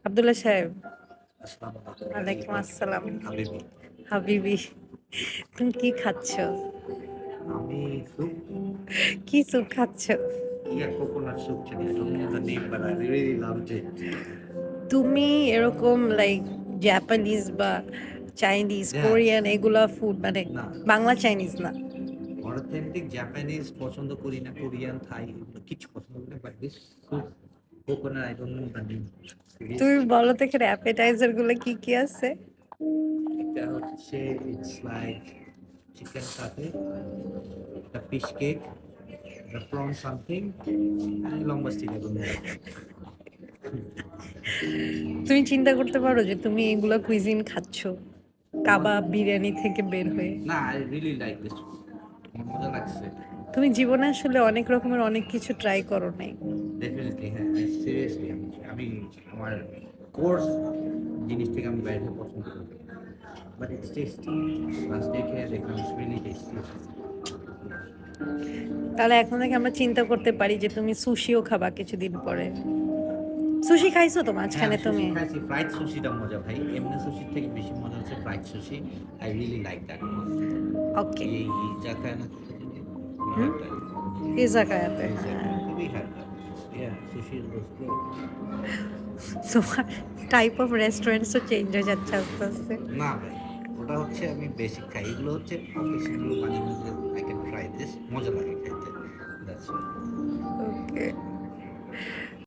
আব্দুল্লাহ সাহেব, আসসালামু ওয়ালাইকুম আলাইকুম আসসালাম। হাবিবি। হাবিবি, তুমি কি খাচ্ছ? আমি soup, কি স্যুপ খাচ্ছ? yeah, coconut soup. I don't know the name, but I really loved it. তুমি এরকম লাইক জাপানিজ বা চাইনিজ, Yeah, কোরিয়ান এগুলা ফুড মানে না, বাংলা চাইনিজ না? অথেন্টিক জাপানিজ পছন্দ করি না, কোরিয়ান, থাই এগুলো কিছু পছন্দ করি না, but this soup, coconut, I don't know the name. তুমি Seriously. বলো তো এখানে অ্যাপেটাইজার গুলো কি কি আছে? এটা হচ্ছে ইটস লাইক চিকেন সাথে একটা ফিশ কেক, একটা প্রন সামথিং, লম্বা স্টিক এবং তুমি চিন্তা করতে পারো যে তুমি এগুলা কুইজিন খাচ্ছ কাবাব বিরিয়ানি থেকে বের হয়ে? না, আই রিয়েলি লাইক দিস, আমার মজা লাগছে। তুমি জীবনে আসলে অনেক রকমের অনেক কিছু ট্রাই করো নাই। ডেফিনেটলি হ্যাঁ, সিরিয়াসলি আমি আমার কোর্স জিনিস থেকে আমি বাইরে পছন্দ করি, বাট ইটস টেস্টি। লাস্ট দেখে দেখলাম ইটস রিয়েলি টেস্টি। তাহলে এখন থেকে আমরা চিন্তা করতে পারি যে তুমি সুশিও খাবা কিছুদিন পরে। সুশি খাইছো তো হ্যাঁ, মাঝখানে আমি সুশি তুমি? খাইছি, ফ্রাইড সুশিটা মজা ভাই, এমনি সুশির থেকে বেশি মজা হচ্ছে fried sushi. I really like that. Okay. এই জায়গায় না কোথাও জানি we হুম, had that. ইজাকায়াতে, হ্যাঁ। Exactly, we had that. Yeah, sushi was good. তোমার টাইপ অফ রেস্টুরেন্টসও চেঞ্জ হয়ে যাচ্ছে আস্তে আস্তে। না ভাই, ওটা হচ্ছে আমি বেসিক খাই, এগুলো হচ্ছে অকেশনাল, মাঝে মাঝে আই ক্যান ট্রাই দিস, মজা লাগে খাইতে, দ্যাটস ওকে।